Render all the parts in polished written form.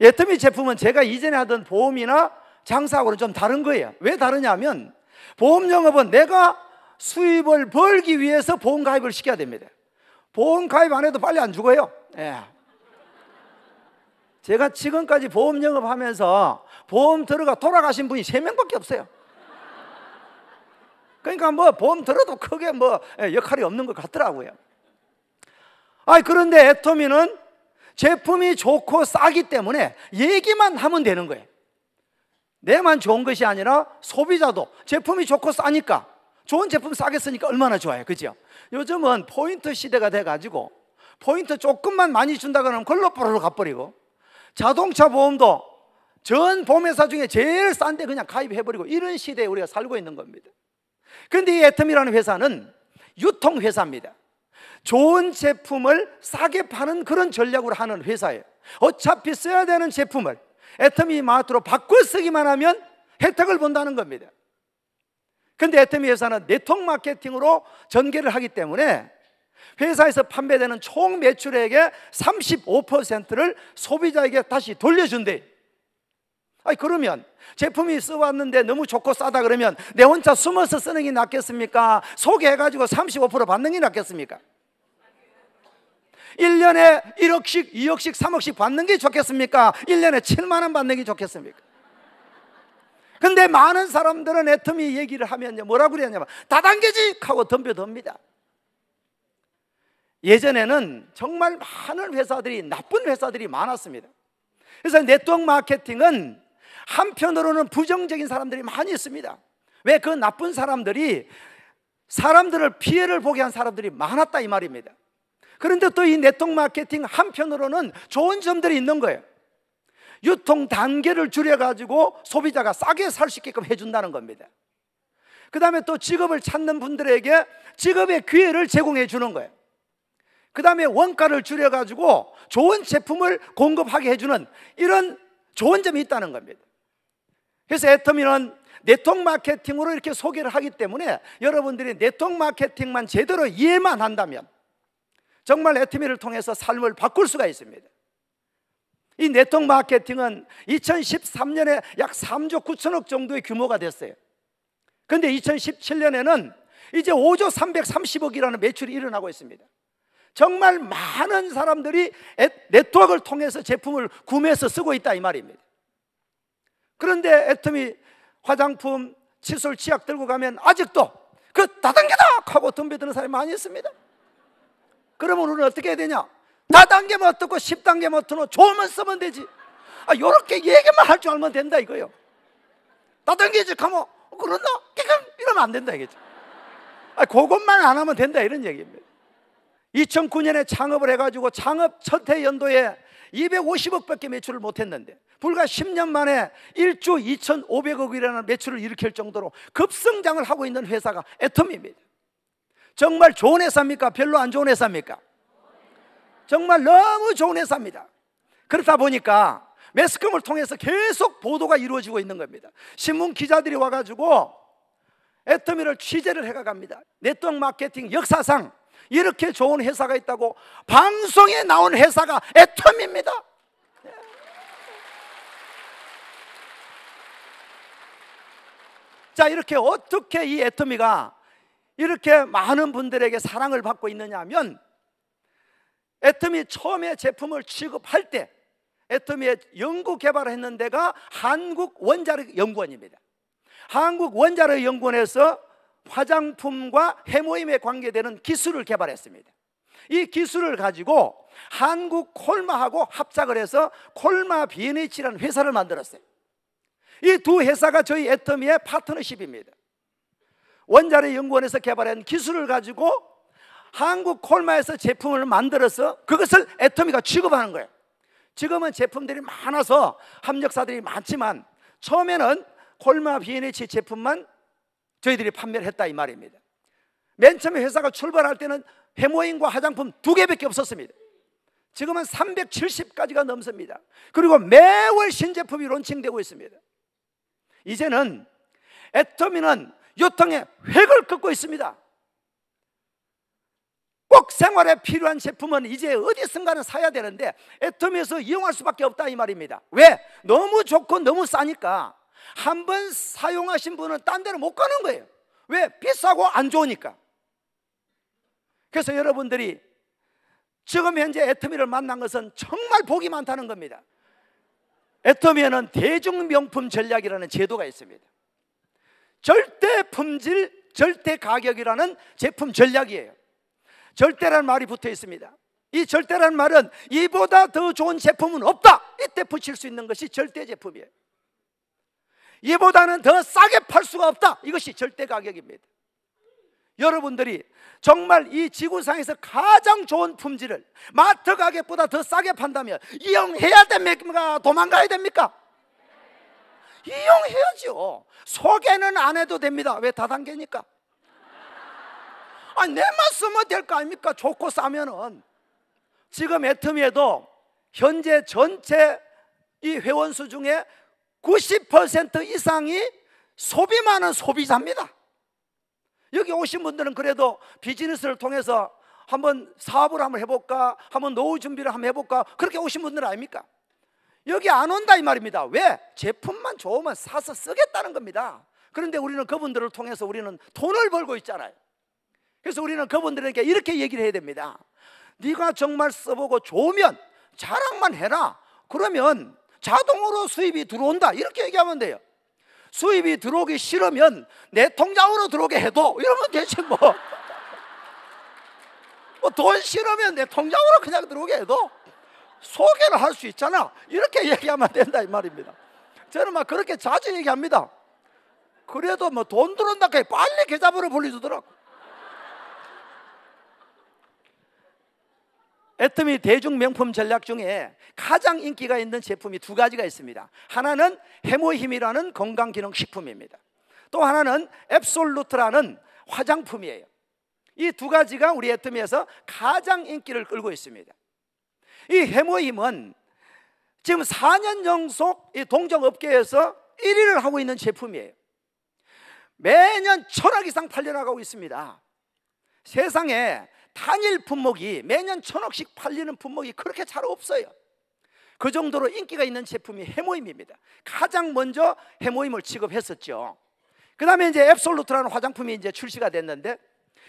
애터미 제품은 제가 이전에 하던 보험이나 장사하고는 좀 다른 거예요. 왜 다르냐면 보험 영업은 내가 수입을 벌기 위해서 보험 가입을 시켜야 됩니다. 보험 가입 안 해도 빨리 안 죽어요. 예. 제가 지금까지 보험 영업하면서 보험 들어가 돌아가신 분이 3명밖에 없어요. 그러니까 뭐 보험 들어도 크게 뭐 역할이 없는 것 같더라고요. 그런데 애터미는 제품이 좋고 싸기 때문에 얘기만 하면 되는 거예요. 내만 좋은 것이 아니라 소비자도 제품이 좋고 싸니까, 좋은 제품 싸게 쓰니까 얼마나 좋아요, 그죠? 요즘은 포인트 시대가 돼가지고 포인트 조금만 많이 준다고 하면 그걸로 바로 가버리고, 자동차 보험도 전 보험회사 중에 제일 싼데 그냥 가입해버리고, 이런 시대에 우리가 살고 있는 겁니다. 그런데 이 애터미라는 회사는 유통회사입니다. 좋은 제품을 싸게 파는 그런 전략으로 하는 회사예요. 어차피 써야 되는 제품을 애터미 마트로 바꿔 쓰기만 하면 혜택을 본다는 겁니다. 그런데 애터미 회사는 네트워크 마케팅으로 전개를 하기 때문에 회사에서 판매되는 총 매출액의 35%를 소비자에게 다시 돌려준대. 그러면 제품이 써왔는데 너무 좋고 싸다 그러면 내 혼자 숨어서 쓰는 게 낫겠습니까? 소개해가지고 35% 받는 게 낫겠습니까? 1년에 1억씩, 2억씩, 3억씩 받는 게 좋겠습니까? 1년에 7만 원 받는 게 좋겠습니까? 근데 많은 사람들은 애터미 얘기를 하면 뭐라고 그러냐면 다단계직 하고 덤벼듭니다. 예전에는 정말 많은 회사들이, 나쁜 회사들이 많았습니다. 그래서 네트워크 마케팅은 한편으로는 부정적인 사람들이 많이 있습니다. 왜? 그 나쁜 사람들이 사람들을 피해를 보게 한 사람들이 많았다 이 말입니다. 그런데 또 이 네트워크 마케팅 한편으로는 좋은 점들이 있는 거예요. 유통 단계를 줄여가지고 소비자가 싸게 살 수 있게끔 해준다는 겁니다. 그 다음에 또 직업을 찾는 분들에게 직업의 기회를 제공해 주는 거예요. 그 다음에 원가를 줄여가지고 좋은 제품을 공급하게 해주는 이런 좋은 점이 있다는 겁니다. 그래서 애터미는 네트워크 마케팅으로 이렇게 소개를 하기 때문에 여러분들이 네트워크 마케팅만 제대로 이해만 한다면 정말 애터미를 통해서 삶을 바꿀 수가 있습니다. 이 네트워크 마케팅은 2013년에 약 3조 9천억 정도의 규모가 됐어요. 그런데 2017년에는 이제 5조 330억이라는 매출이 일어나고 있습니다. 정말 많은 사람들이 네트워크를 통해서 제품을 구매해서 쓰고 있다 이 말입니다. 그런데 애터미 화장품, 칫솔, 치약 들고 가면 아직도 그 다단계다 하고 덤벼드는 사람이 많이 있습니다. 그러면 우리는 어떻게 해야 되냐? 다단계면 어떻고 10단계면 어떻고 좋으면 쓰면 되지. 요렇게 얘기만 할 줄 알면 된다 이거요. 다단계직 하면 그런다? 이러면 안 된다 이거죠. 그것만 안 하면 된다 이런 얘기입니다. 2009년에 창업을 해가지고 창업 첫 해 연도에 250억밖에 매출을 못했는데 불과 10년 만에 1조 2,500억이라는 매출을 일으킬 정도로 급성장을 하고 있는 회사가 애터미입니다. 정말 좋은 회사입니까? 별로 안 좋은 회사입니까? 정말 너무 좋은 회사입니다. 그렇다 보니까 매스컴을 통해서 계속 보도가 이루어지고 있는 겁니다. 신문 기자들이 와가지고 애터미를 취재를 해갑니다. 네트워크 마케팅 역사상 이렇게 좋은 회사가 있다고 방송에 나온 회사가 애터미입니다. 자, 이렇게 어떻게 이 애터미가 이렇게 많은 분들에게 사랑을 받고 있느냐 하면 애터미 처음에 제품을 취급할 때 애터미의 연구 개발을 했는 데가 한국원자력연구원입니다. 한국원자력연구원에서 화장품과 해모임에 관계되는 기술을 개발했습니다. 이 기술을 가지고 한국 콜마하고 합작을 해서 콜마 B&H라는 회사를 만들었어요. 이 두 회사가 저희 애터미의 파트너십입니다. 원자력연구원에서 개발한 기술을 가지고 한국 콜마에서 제품을 만들어서 그것을 애터미가 취급하는 거예요. 지금은 제품들이 많아서 합력사들이 많지만 처음에는 콜마 B&H 제품만 저희들이 판매를 했다 이 말입니다. 맨 처음에 회사가 출발할 때는 해모임과 화장품 2개밖에 없었습니다. 지금은 370가지가 넘습니다. 그리고 매월 신제품이 론칭되고 있습니다. 이제는 애터미는 유통의 획을 긋고 있습니다. 꼭 생활에 필요한 제품은 이제 어디선가는 사야 되는데 애터미에서 이용할 수밖에 없다 이 말입니다. 왜? 너무 좋고 너무 싸니까 한 번 사용하신 분은 딴 데로 못 가는 거예요. 왜? 비싸고 안 좋으니까. 그래서 여러분들이 지금 현재 애터미를 만난 것은 정말 복이 많다는 겁니다. 애터미에는 대중명품 전략이라는 제도가 있습니다. 절대 품질, 절대 가격이라는 제품 전략이에요. 절대라는 말이 붙어 있습니다. 이 절대라는 말은 이보다 더 좋은 제품은 없다, 이때 붙일 수 있는 것이 절대 제품이에요. 이보다는 더 싸게 팔 수가 없다, 이것이 절대 가격입니다. 여러분들이 정말 이 지구상에서 가장 좋은 품질을 마트 가격보다 더 싸게 판다면 이용해야 됩니까? 도망가야 됩니까? 이용해야죠. 소개는 안 해도 됩니다. 왜? 다단계니까. 아니, 내만 쓰면 될 거 아닙니까? 좋고 싸면은. 지금 애터미에도 현재 전체 이 회원수 중에 90% 이상이 소비 많은 소비자입니다. 여기 오신 분들은 그래도 비즈니스를 통해서 한번 사업을 한번 해볼까, 한번 노후 준비를 한번 해볼까, 그렇게 오신 분들 아닙니까? 여기 안 온다 이 말입니다. 왜? 제품만 좋으면 사서 쓰겠다는 겁니다. 그런데 우리는 그분들을 통해서 우리는 돈을 벌고 있잖아요. 그래서 우리는 그분들에게 이렇게 얘기를 해야 됩니다. 네가 정말 써보고 좋으면 자랑만 해라. 그러면 자동으로 수입이 들어온다, 이렇게 얘기하면 돼요. 수입이 들어오기 싫으면 내 통장으로 들어오게 해도, 이러면 되지 뭐. 돈 싫으면 내 통장으로 그냥 들어오게 해도 소개를 할 수 있잖아, 이렇게 얘기하면 된다 이 말입니다. 저는 막 그렇게 자주 얘기합니다. 그래도 뭐 돈 들어온다 해 빨리 계좌번호 불러주더라고. 애터미 대중 명품 전략 중에 가장 인기가 있는 제품이 두 가지가 있습니다. 하나는 해모힘이라는 건강기능식품입니다. 또 하나는 앱솔루트라는 화장품이에요. 이 두 가지가 우리 애터미에서 가장 인기를 끌고 있습니다. 이 해모힘은 지금 4년 연속 이 동종업계에서 1위를 하고 있는 제품이에요. 매년 1000억 이상 팔려나가고 있습니다. 세상에 단일 품목이 매년 1000억씩 팔리는 품목이 그렇게 잘 없어요. 그 정도로 인기가 있는 제품이 해모힘입니다. 가장 먼저 해모힘을 취급했었죠. 그 다음에 이제 앱솔루트라는 화장품이 이제 출시가 됐는데,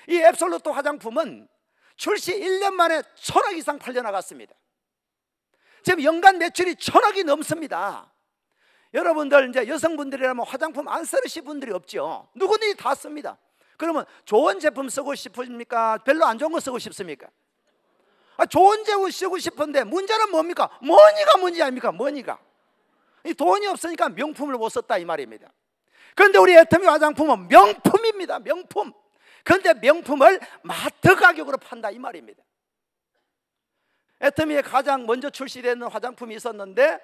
이 앱솔루트 화장품은 출시 1년 만에 1000억 이상 팔려나갔습니다. 지금 연간 매출이 1000억이 넘습니다. 여러분들 이제 여성분들이라면 화장품 안 쓰시는 분들이 없죠. 누구든지 다 씁니다. 그러면 좋은 제품 쓰고 싶습니까? 별로 안 좋은 거 쓰고 싶습니까? 좋은 제품 쓰고 싶은데 문제는 뭡니까? 머니가 문제 아닙니까? 머니가. 이 돈이 없으니까 명품을 못 썼다 이 말입니다. 그런데 우리 애터미 화장품은 명품입니다. 명품. 그런데 명품을 마트 가격으로 판다 이 말입니다. 애터미에 가장 먼저 출시되는 화장품이 있었는데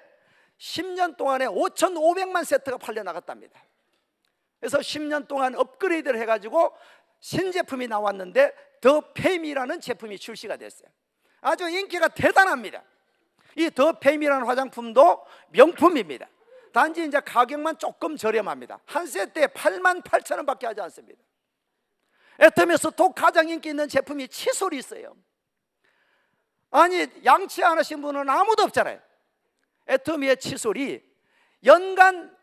10년 동안에 5,500만 세트가 팔려나갔답니다. 그래서 10년 동안 업그레이드를 해가지고 신제품이 나왔는데 더 페임이라는 제품이 출시가 됐어요. 아주 인기가 대단합니다. 이 더 페임이라는 화장품도 명품입니다. 단지 이제 가격만 조금 저렴합니다. 한 세트에 88,000원 밖에 하지 않습니다. 애터미에서 또 가장 인기 있는 제품이 칫솔이 있어요. 아니, 양치 안 하신 분은 아무도 없잖아요. 애터미의 칫솔이 연간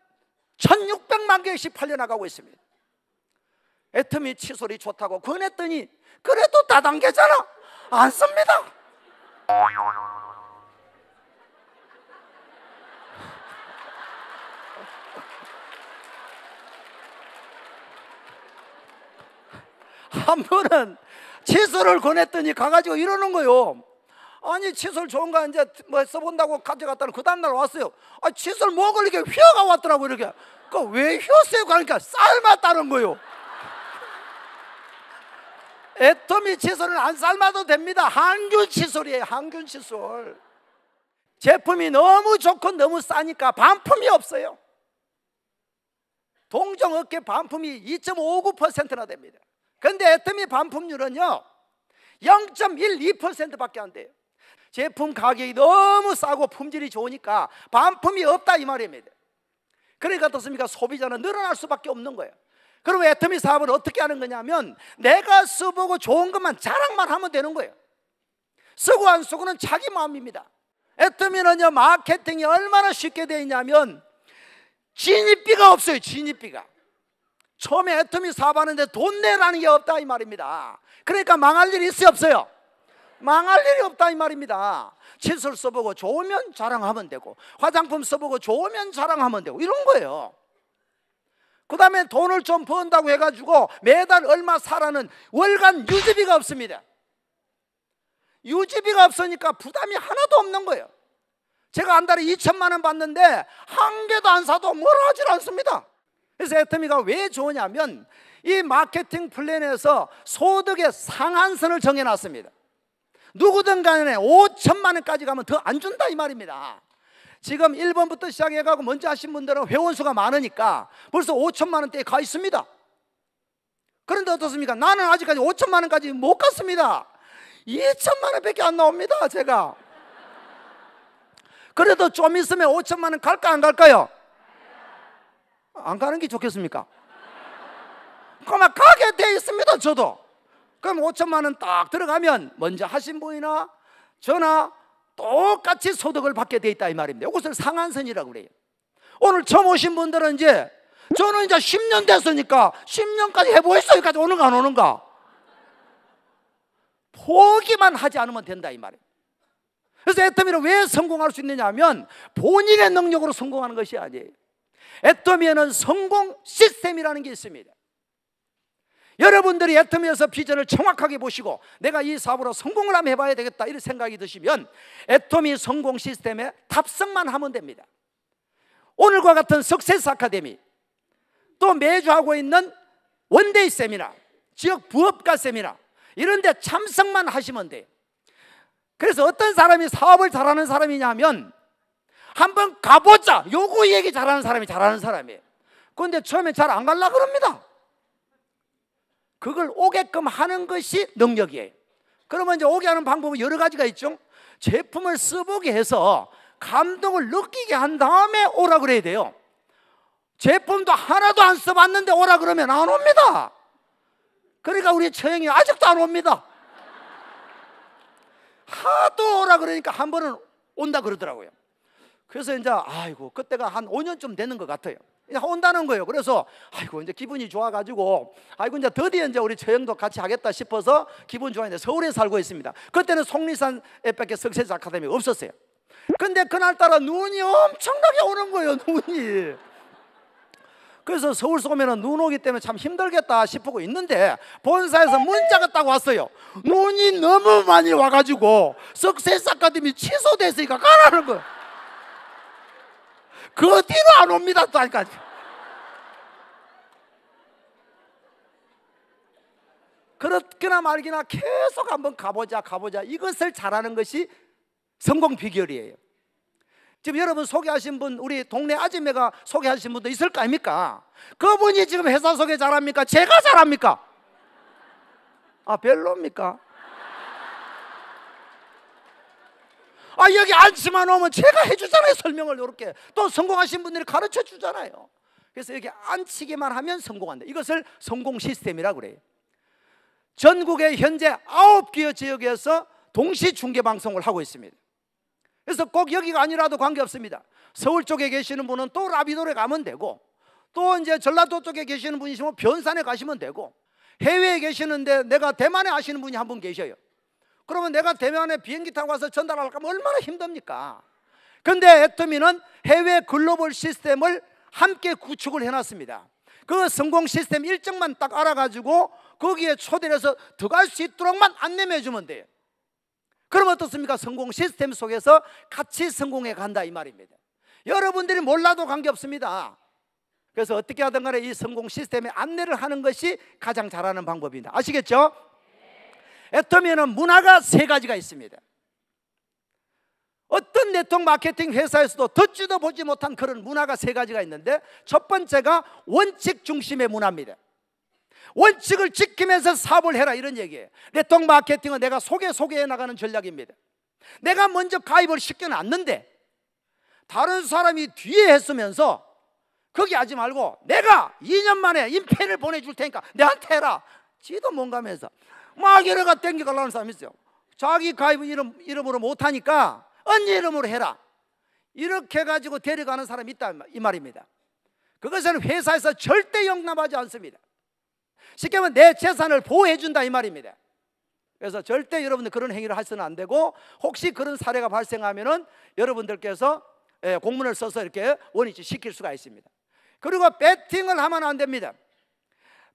1600만 개씩 팔려나가고 있습니다. 애터미 칫솔이 좋다고 권했더니 그래도 다단계잖아, 안 씁니다. 한 번은 칫솔을 권했더니 가가지고 이러는 거요. 아니, 칫솔 좋은 거 이제 뭐 써본다고 가져갔다는 그 다음날 왔어요. 아, 칫솔 먹을 이렇게 휘어가 왔더라고. 이렇게. 왜 휘었어요? 그러니까 삶았다는 거요. 애터미 칫솔은 안 삶아도 됩니다. 항균 칫솔이에요. 항균 칫솔. 제품이 너무 좋고 너무 싸니까 반품이 없어요. 동종업계 반품이 2.59%나 됩니다. 그런데 애터미 반품률은요 0.12%밖에 안 돼요. 제품 가격이 너무 싸고 품질이 좋으니까 반품이 없다 이 말입니다. 그러니까 어떻습니까? 소비자는 늘어날 수밖에 없는 거예요. 그럼 애터미 사업을 어떻게 하는 거냐면 내가 써보고 좋은 것만 자랑만 하면 되는 거예요. 쓰고 안 쓰고는 자기 마음입니다. 애터미는요, 마케팅이 얼마나 쉽게 되어 있냐면 진입비가 없어요. 진입비가. 처음에 애터미 사업하는데 돈 내라는 게 없다 이 말입니다. 그러니까 망할 일이 있어요, 없어요? 망할 일이 없다 이 말입니다. 칫솔 써보고 좋으면 자랑하면 되고, 화장품 써보고 좋으면 자랑하면 되고, 이런 거예요. 그 다음에 돈을 좀 번다고 해가지고 매달 얼마 사라는 월간 유지비가 없습니다. 유지비가 없으니까 부담이 하나도 없는 거예요. 제가 한 달에 2천만 원 받는데 한 개도 안 사도 뭐라 하질 않습니다. 그래서 애터미가 왜 좋으냐면 이 마케팅 플랜에서 소득의 상한선을 정해놨습니다. 누구든 간에 5천만 원까지 가면 더 안 준다 이 말입니다. 지금 1번부터 시작해가지고 먼저 하신 분들은 회원수가 많으니까 벌써 5천만 원대에 가 있습니다. 그런데 어떻습니까? 나는 아직까지 5천만 원까지 못 갔습니다. 2천만 원밖에 안 나옵니다. 제가. 그래도 좀 있으면 5천만 원 갈까 안 갈까요? 안 가는 게 좋겠습니까? 그만 가게 돼 있습니다. 저도. 그럼 5천만 원 딱 들어가면 먼저 하신 분이나 저나 똑같이 소득을 받게 돼 있다 이 말입니다. 이것을 상한선이라고 그래요. 오늘 처음 오신 분들은 이제 저는 이제 10년 됐으니까 10년까지 해보겠어. 여기까지 오는가 안 오는가? 포기만 하지 않으면 된다 이 말이에요. 그래서 애터미는 왜 성공할 수 있느냐 하면 본인의 능력으로 성공하는 것이 아니에요. 애터미에는 성공 시스템이라는 게 있습니다. 여러분들이 애터미에서 비전을 정확하게 보시고 내가 이 사업으로 성공을 한번 해봐야 되겠다 이런 생각이 드시면 애터미 성공 시스템에 탑승만 하면 됩니다. 오늘과 같은 석세스 아카데미, 또 매주 하고 있는 원데이 세미나, 지역 부업가 세미나 이런 데 참석만 하시면 돼요. 그래서 어떤 사람이 사업을 잘하는 사람이냐면 한번 가보자 요거 얘기 잘하는 사람이 잘하는 사람이에요. 그런데 처음에 잘 안 가려고 그럽니다. 그걸 오게끔 하는 것이 능력이에요. 그러면 이제 오게 하는 방법은 여러 가지가 있죠. 제품을 써보게 해서 감동을 느끼게 한 다음에 오라 그래야 돼요. 제품도 하나도 안 써봤는데 오라 그러면 안 옵니다. 그러니까 우리 처형이 아직도 안 옵니다. 하도 오라 그러니까 한 번은 온다 그러더라고요. 그래서 이제 아이고 그때가 한 5년쯤 되는 것 같아요. 온다는 거예요. 그래서 아이고 이제 기분이 좋아가지고 아이고 이제 드디어 이제 우리 처형도 같이 하겠다 싶어서 기분 좋아했는데 서울에 살고 있습니다. 그때는 속리산에밖에 석세스 아카데미가 없었어요. 근데 그날따라 눈이 엄청나게 오는 거예요. 눈이. 그래서 서울 오면은 눈 오기 때문에 참 힘들겠다 싶고 있는데 본사에서 문자가 딱 왔어요. 눈이 너무 많이 와가지고 석세스 아카데미 취소됐으니까 가라는 거예요. 그 뒤로 안 옵니다. 또 아직까지. 그렇거나 말기나 계속 한번 가보자 이것을 잘하는 것이 성공 비결이에요. 지금 여러분 소개하신 분, 우리 동네 아줌매가 소개하신 분도 있을 거 아닙니까? 그분이 지금 회사 소개 잘합니까? 제가 잘합니까? 아 별로입니까? 아 여기 앉지만 오면 제가 해주잖아요. 설명을 이렇게 또 성공하신 분들이 가르쳐 주잖아요. 그래서 여기 앉히기만 하면 성공한다. 이것을 성공 시스템이라고 그래요. 전국에 현재 9개 지역에서 동시 중계 방송을 하고 있습니다. 그래서 꼭 여기가 아니라도 관계없습니다. 서울 쪽에 계시는 분은 또 라비도에 가면 되고, 또 이제 전라도 쪽에 계시는 분이시면 변산에 가시면 되고, 해외에 계시는데 내가 대만에 아시는 분이 한 분 계셔요. 그러면 내가 대만에 비행기 타고 와서 전달하려면 얼마나 힘듭니까? 그런데 애터미는 해외 글로벌 시스템을 함께 구축을 해놨습니다. 그 성공 시스템 일정만 딱 알아가지고 거기에 초대를 해서 들어갈 수 있도록만 안내해 주면 돼요. 그럼 어떻습니까? 성공 시스템 속에서 같이 성공해 간다 이 말입니다. 여러분들이 몰라도 관계없습니다. 그래서 어떻게 하든 간에 이 성공 시스템에 안내를 하는 것이 가장 잘하는 방법입니다. 아시겠죠? 애터미에는 문화가 3가지가 있습니다. 어떤 네트워크 마케팅 회사에서도 듣지도 보지 못한 그런 문화가 3가지가 있는데, 첫 번째가 원칙 중심의 문화입니다. 원칙을 지키면서 사업을 해라 이런 얘기예요. 네트워크 마케팅은 내가 소개해 나가는 전략입니다. 내가 먼저 가입을 시켜놨는데 다른 사람이 뒤에 했으면서 거기 하지 말고 내가 2년 만에 임패를 보내줄 테니까 내한테 해라. 지도 뭔가면서 막 여러 가지 땡겨가려는 사람이 있어요. 자기 가입 이름으로 못하니까 언니 이름으로 해라. 이렇게 해가지고 데려가는 사람이 있다 이 말입니다. 그것은 회사에서 절대 용납하지 않습니다. 쉽게 말하면 내 재산을 보호해준다 이 말입니다. 그래서 절대 여러분들 그런 행위를 하셔서는 안 되고, 혹시 그런 사례가 발생하면은 여러분들께서 공문을 써서 이렇게 원위치 시킬 수가 있습니다. 그리고 배팅을 하면 안 됩니다.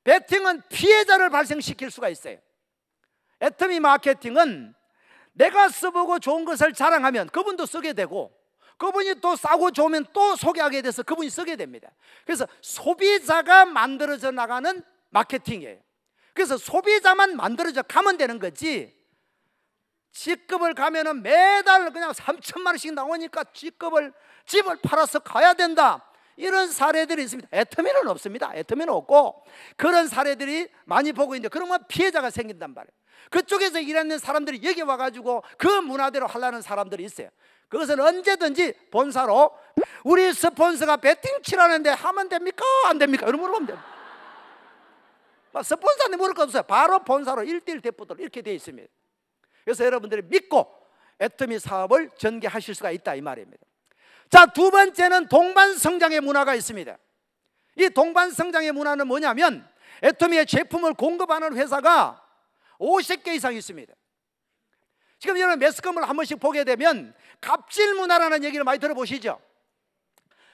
배팅은 피해자를 발생시킬 수가 있어요. 애터미 마케팅은 내가 써보고 좋은 것을 자랑하면 그분도 쓰게 되고, 그분이 또 싸고 좋으면 또 소개하게 돼서 그분이 쓰게 됩니다. 그래서 소비자가 만들어져 나가는 마케팅이에요. 그래서 소비자만 만들어져 가면 되는 거지, G급을 가면은 매달 그냥 3천만 원씩 나오니까 G급을 집을 팔아서 가야 된다, 이런 사례들이 있습니다. 애터미는 없습니다. 애터미는 없고, 그런 사례들이 많이 보고 있는데, 그러면 피해자가 생긴단 말이에요. 그쪽에서 일하는 사람들이 여기 와가지고 그 문화대로 하려는 사람들이 있어요. 그것은 언제든지 본사로 우리 스폰서가 배팅 치라는데 하면 됩니까? 안 됩니까? 이런 물어보면 됩니다. 스폰서한테 물을 거 없어요. 바로 본사로 1:1 대표들 이렇게 되어 있습니다. 그래서 여러분들이 믿고 애터미 사업을 전개하실 수가 있다 이 말입니다. 자, 두 번째는 동반성장의 문화가 있습니다. 이 동반성장의 문화는 뭐냐면, 애터미의 제품을 공급하는 회사가 50개 이상 있습니다. 지금 여러분 매스컴을 한 번씩 보게 되면 갑질 문화라는 얘기를 많이 들어보시죠.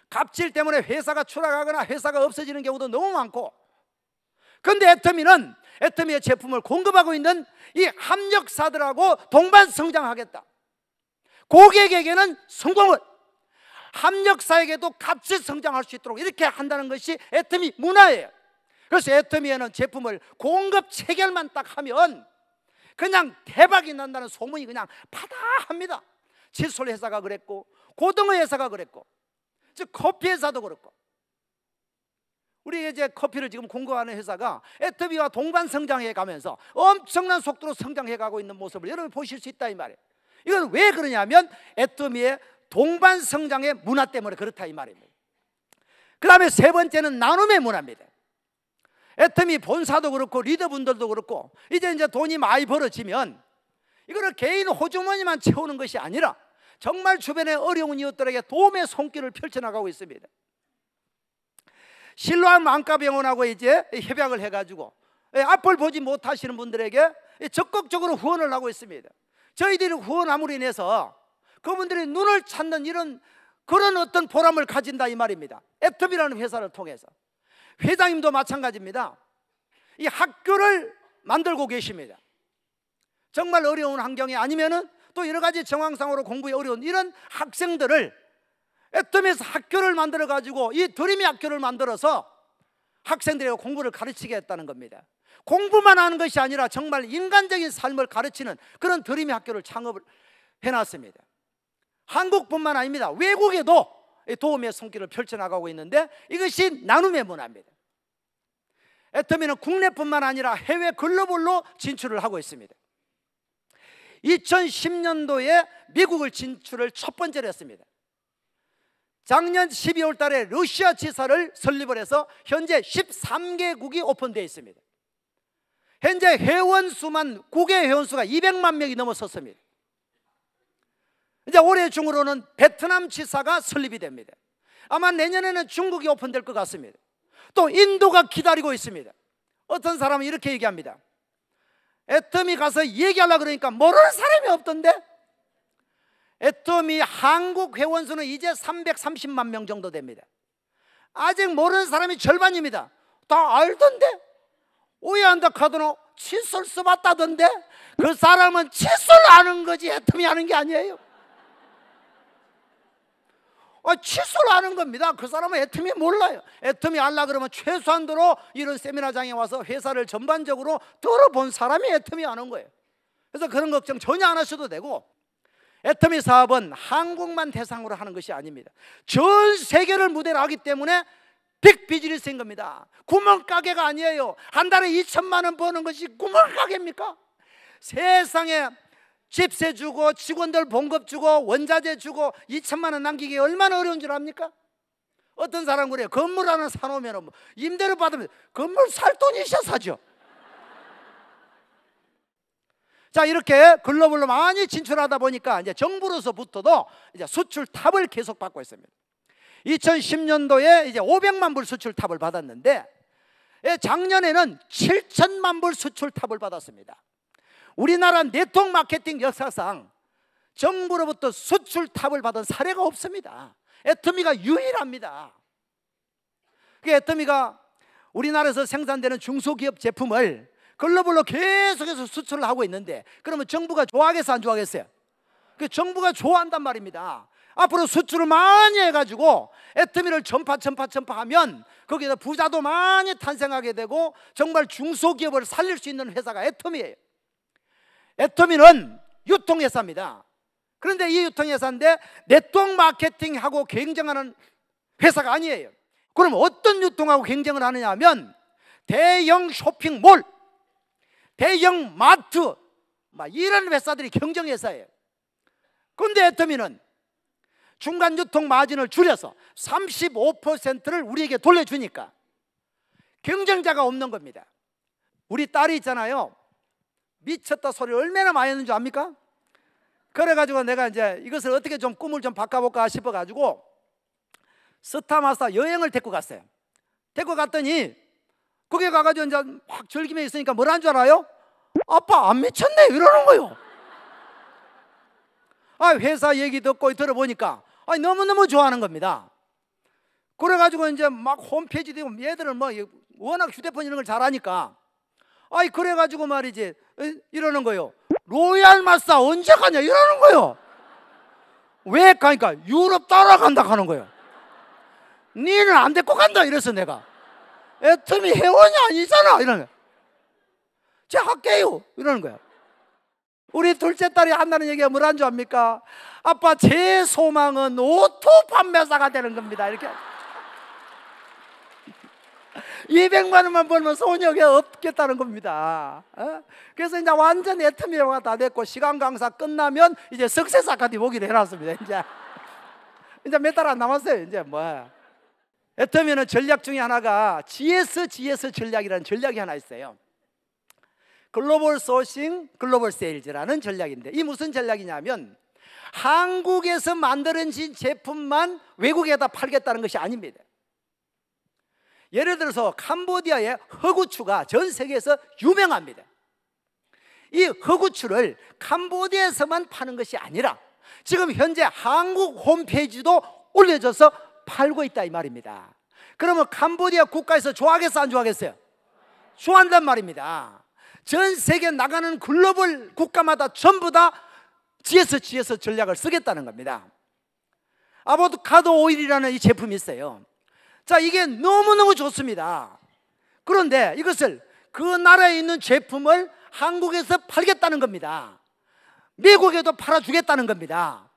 갑질 때문에 회사가 추락하거나 회사가 없어지는 경우도 너무 많고, 그런데 애터미는 애터미의 제품을 공급하고 있는 이 합력사들하고 동반성장하겠다. 고객에게는 성공을, 합력사에게도 같이 성장할 수 있도록 이렇게 한다는 것이 애터미 문화예요. 그래서 애터미에는 제품을 공급 체결만 딱 하면 그냥 대박이 난다는 소문이 그냥 파다합니다. 칫솔 회사가 그랬고, 고등어 회사가 그랬고, 즉 커피 회사도 그렇고, 우리 이제 커피를 지금 공급하는 회사가 애터미와 동반 성장해 가면서 엄청난 속도로 성장해 가고 있는 모습을 여러분 보실 수 있다 이 말이에요. 이건 왜 그러냐면 애터미의 동반 성장의 문화 때문에 그렇다 이 말입니다. 그 다음에 세 번째는 나눔의 문화입니다. 애터미 본사도 그렇고 리더분들도 그렇고, 이제 돈이 많이 벌어지면 이거를 개인 호주머니만 채우는 것이 아니라 정말 주변에 어려운 이웃들에게 도움의 손길을 펼쳐나가고 있습니다. 실로암 안과병원하고 이제 협약을 해가지고 앞을 보지 못하시는 분들에게 적극적으로 후원을 하고 있습니다. 저희들이 후원함으로 인해서 그분들이 눈을 찾는 그런 어떤 보람을 가진다 이 말입니다. 애터미라는 회사를 통해서. 회장님도 마찬가지입니다. 이 학교를 만들고 계십니다. 정말 어려운 환경이 아니면은 또 여러 가지 정황상으로 공부에 어려운 이런 학생들을 애터미에서 학교를 만들어 가지고 이 드림의 학교를 만들어서 학생들에게 공부를 가르치게 했다는 겁니다. 공부만 하는 것이 아니라 정말 인간적인 삶을 가르치는 그런 드림의 학교를 창업을 해놨습니다. 한국뿐만 아닙니다. 외국에도 도움의 손길을 펼쳐나가고 있는데, 이것이 나눔의 문화입니다. 애터미는 국내뿐만 아니라 해외 글로벌로 진출을 하고 있습니다. 2010년도에 미국을 진출을 첫 번째로 했습니다. 작년 12월 달에 러시아 지사를 설립을 해서 현재 13개국이 오픈되어 있습니다. 현재 회원수만, 국외 회원수가 200만 명이 넘어섰습니다. 이제 올해 중으로는 베트남 지사가 설립이 됩니다. 아마 내년에는 중국이 오픈될 것 같습니다. 또 인도가 기다리고 있습니다. 어떤 사람은 이렇게 얘기합니다. 애터미 가서 얘기하려고 그러니까 모르는 사람이 없던데. 애터미 한국 회원수는 이제 330만 명 정도 됩니다. 아직 모르는 사람이 절반입니다. 다 알던데. 오해한다 카드노 칫솔 써봤다던데. 그 사람은 칫솔 아는 거지 애터미 아는 게 아니에요. 칫솔 아는 겁니다. 그 사람은 애터미 몰라요. 애터미 알라 그러면 최소한도로 이런 세미나장에 와서 회사를 전반적으로 들어본 사람이 애터미 아는 거예요. 그래서 그런 걱정 전혀 안 하셔도 되고, 애터미 사업은 한국만 대상으로 하는 것이 아닙니다. 전 세계를 무대로 하기 때문에 빅 비즈니스인 겁니다. 구멍가게가 아니에요. 한 달에 2천만 원 버는 것이 구멍가게입니까? 세상에 집세 주고 직원들 봉급 주고 원자재 주고 2천만 원 남기기 얼마나 어려운 줄 압니까? 어떤 사람 그래요. 건물 하나 사놓으면 뭐 임대료 받으면 건물 살 돈이 있어 사죠. 자, 이렇게 글로벌로 많이 진출하다 보니까 이제 정부로서부터도 이제 수출 탑을 계속 받고 있습니다. 2010년도에 이제 500만 불 수출 탑을 받았는데 작년에는 7천만 불 수출 탑을 받았습니다. 우리나라 네트워크 마케팅 역사상 정부로부터 수출 탑을 받은 사례가 없습니다. 애터미가 유일합니다. 애터미가 우리나라에서 생산되는 중소기업 제품을 글로벌로 계속해서 수출을 하고 있는데, 그러면 정부가 좋아하겠어 안 좋아하겠어요? 정부가 좋아한단 말입니다. 앞으로 수출을 많이 해가지고 애터미를 전파하면 거기에서 부자도 많이 탄생하게 되고 정말 중소기업을 살릴 수 있는 회사가 애터미예요. 애터미는 유통회사입니다. 그런데 이 유통회사인데 네트워크 마케팅하고 경쟁하는 회사가 아니에요. 그럼 어떤 유통하고 경쟁을 하느냐 하면 대형 쇼핑몰, 대형 마트, 이런 회사들이 경쟁회사예요. 그런데 애터미는 중간 유통 마진을 줄여서 35%를 우리에게 돌려주니까 경쟁자가 없는 겁니다. 우리 딸이 있잖아요. 미쳤다 소리 얼마나 많이 했는 줄 압니까? 그래가지고 내가 이제 이것을 어떻게 좀 꿈을 좀 바꿔볼까 싶어가지고 스타마사 여행을 데리고 갔어요. 데리고 갔더니 거기 가가지고 이제 막 즐기며 있으니까 뭐라는 줄 알아요? 아빠 안 미쳤네 이러는 거요. 회사 얘기 듣고 들어보니까 너무너무 좋아하는 겁니다. 그래가지고 이제 막 홈페이지 되고 얘들은 뭐 워낙 휴대폰 이런 걸 잘하니까 그래가지고 말이지 이러는 거요. 로얄 마사 언제 가냐 이러는 거요. 왜 가니까 유럽 따라간다 하는 거요. 니는 안 데리고 간다 이래서 내가 애터미 회원이 아니잖아 이러는 거야. 제가 할게요 이러는 거야. 우리 둘째 딸이 한다는 얘기가 뭐라는 줄 압니까? 아빠 제 소망은 오토 판매사가 되는 겁니다 이렇게. 200만 원만 벌면 소녀가 없겠다는 겁니다. 그래서 이제 완전 애터미화가 다 됐고 시간 강사 끝나면 이제 석세스 아카데미 보기로 해놨습니다. 이제 몇 달 안 남았어요. 이제 애터미는 전략 중에 하나가 GS 전략이라는 전략이 하나 있어요. 글로벌 소싱, 글로벌 세일즈라는 전략인데 이 무슨 전략이냐면 한국에서 만들어진 제품만 외국에다 팔겠다는 것이 아닙니다. 예를 들어서 캄보디아의 허구추가 전 세계에서 유명합니다. 이 허구추를 캄보디아에서만 파는 것이 아니라 지금 현재 한국 홈페이지도 올려져서 팔고 있다 이 말입니다. 그러면 캄보디아 국가에서 좋아하겠어 안 좋아하겠어요? 좋아한단 말입니다. 전 세계 나가는 글로벌 국가마다 전부 다 GS 전략을 쓰겠다는 겁니다. 아보카도 오일이라는 이 제품이 있어요. 자, 이게 너무너무 좋습니다. 그런데 이것을 그 나라에 있는 제품을 한국에서 팔겠다는 겁니다. 미국에도 팔아주겠다는 겁니다.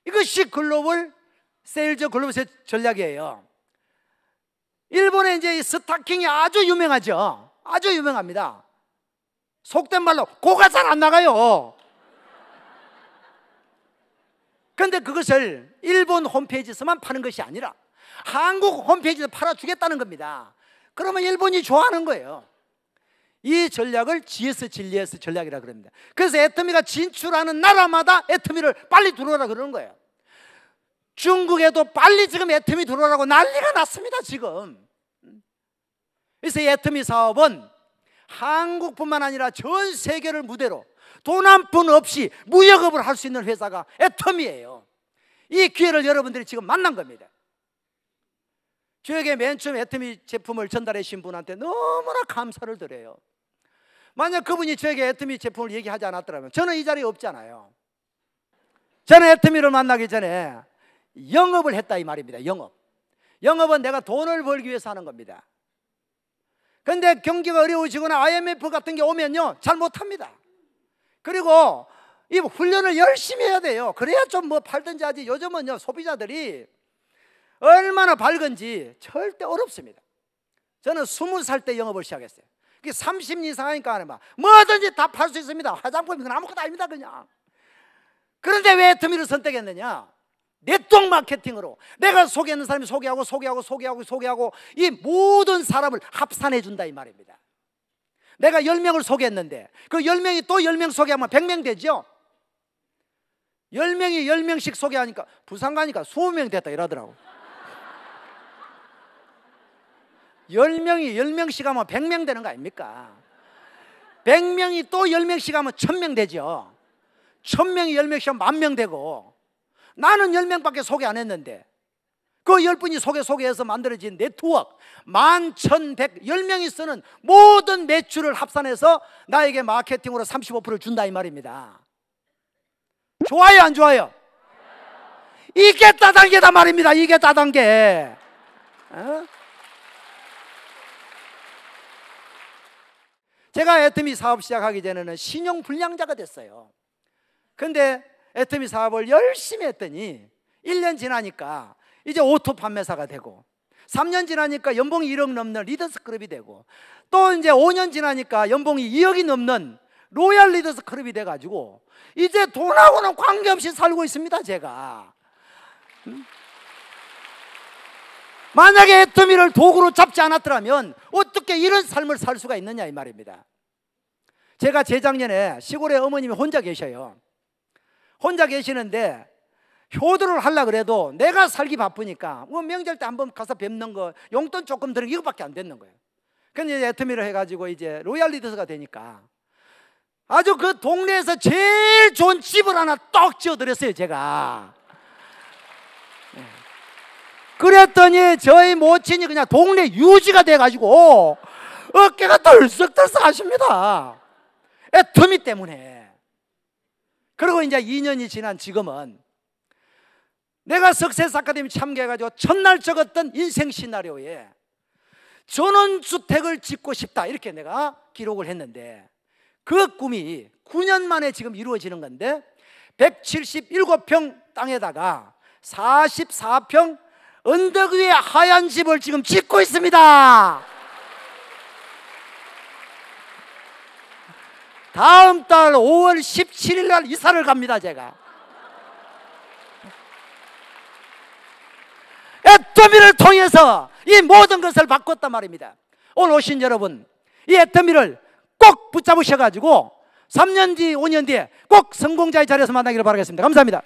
이것이 글로벌 세일즈 글로벌 전략이에요. 일본에 이제 이 스타킹이 아주 유명하죠. 아주 유명합니다. 속된 말로 고가 잘 안 나가요. 그런데 그것을 일본 홈페이지에서만 파는 것이 아니라 한국 홈페이지에서 팔아주겠다는 겁니다. 그러면 일본이 좋아하는 거예요. 이 전략을 GS 전략이라고 그럽니다. 그래서 애터미가 진출하는 나라마다 애터미를 빨리 들어오라 그러는 거예요. 중국에도 빨리 지금 애터미 들어오라고 난리가 났습니다 지금. 그래서 이 애터미 사업은 한국뿐만 아니라 전 세계를 무대로 돈 한 푼 없이 무역업을 할 수 있는 회사가 애터미예요. 이 기회를 여러분들이 지금 만난 겁니다. 저에게 맨 처음 애터미 제품을 전달해 주신 분한테 너무나 감사를 드려요. 만약 그분이 저에게 애터미 제품을 얘기하지 않았더라면 저는 이 자리에 없잖아요. 저는 애터미를 만나기 전에 영업을 했다 이 말입니다. 영업은 내가 돈을 벌기 위해서 하는 겁니다. 그런데 경기가 어려워지거나 IMF 같은 게 오면요 잘 못합니다. 그리고 이 훈련을 열심히 해야 돼요. 그래야 좀 팔든지 하지. 요즘은요 소비자들이 얼마나 밝은지 절대 어렵습니다. 저는 20살 때 영업을 시작했어요. 30년 이상 하니까 뭐든지 다 팔 수 있습니다. 화장품이 아무것도 아닙니다 그냥. 그런데 왜 애터미를 선택했느냐? 네트워크 마케팅으로 내가 소개하는 사람이 소개하고 이 모든 사람을 합산해 준다 이 말입니다. 내가 10명을 소개했는데 그 10명이 또 10명 소개하면 100명 되죠. 10명이 10명씩 소개하니까 부산 가니까 20명 됐다 이러더라고. 10명이 10명씩 하면 100명 되는 거 아닙니까? 100명이 또 10명씩 하면 1000명 되죠. 1000명이 10명씩 하면 10,000명 되고, 나는 10명밖에 소개 안 했는데 그 10분이 소개해서 만들어진 네트워크 11,100, 10명이 쓰는 모든 매출을 합산해서 나에게 마케팅으로 35%를 준다 이 말입니다. 좋아요 안 좋아요? 이게 다단계다 말입니다. 이게 다단계. 제가 애터미 사업 시작하기 전에는 신용불량자가 됐어요. 근데 애터미 사업을 열심히 했더니 1년 지나니까 이제 오토 판매사가 되고, 3년 지나니까 연봉이 1억 넘는 리더스 클럽이 되고, 또 이제 5년 지나니까 연봉이 2억이 넘는 로얄 리더스 클럽이 돼가지고 이제 돈하고는 관계없이 살고 있습니다 제가. 만약에 애터미를 도구로 잡지 않았더라면 어떻게 이런 삶을 살 수가 있느냐 이 말입니다. 제가 재작년에 시골에 어머님이 혼자 계셔요. 혼자 계시는데 효도를 하려고 그래도 내가 살기 바쁘니까 뭐 명절 때 한번 가서 뵙는 거, 용돈 조금 드는 거 이거밖에 안 됐는 거예요. 근데 이제 애터미를 해가지고 이제 로얄 리더스가 되니까 아주 그 동네에서 제일 좋은 집을 하나 떡 지어드렸어요 제가. 그랬더니 저희 모친이 그냥 동네 유지가 돼가지고 어깨가 덜썩덜썩 하십니다. 애터미 때문에. 그리고 이제 2년이 지난 지금은 내가 석세스 아카데미 참가해가지고 첫날 적었던 인생 시나리오에 전원주택을 짓고 싶다 이렇게 내가 기록을 했는데, 그 꿈이 9년 만에 지금 이루어지는 건데 177평 땅에다가 44평 언덕 위에 하얀 집을 지금 짓고 있습니다. 다음 달 5월 17일 날 이사를 갑니다 제가. 애터미를 통해서 이 모든 것을 바꿨단 말입니다. 오늘 오신 여러분, 이 애터미를 꼭 붙잡으셔가지고 3년 뒤 5년 뒤에 꼭 성공자의 자리에서 만나기를 바라겠습니다. 감사합니다.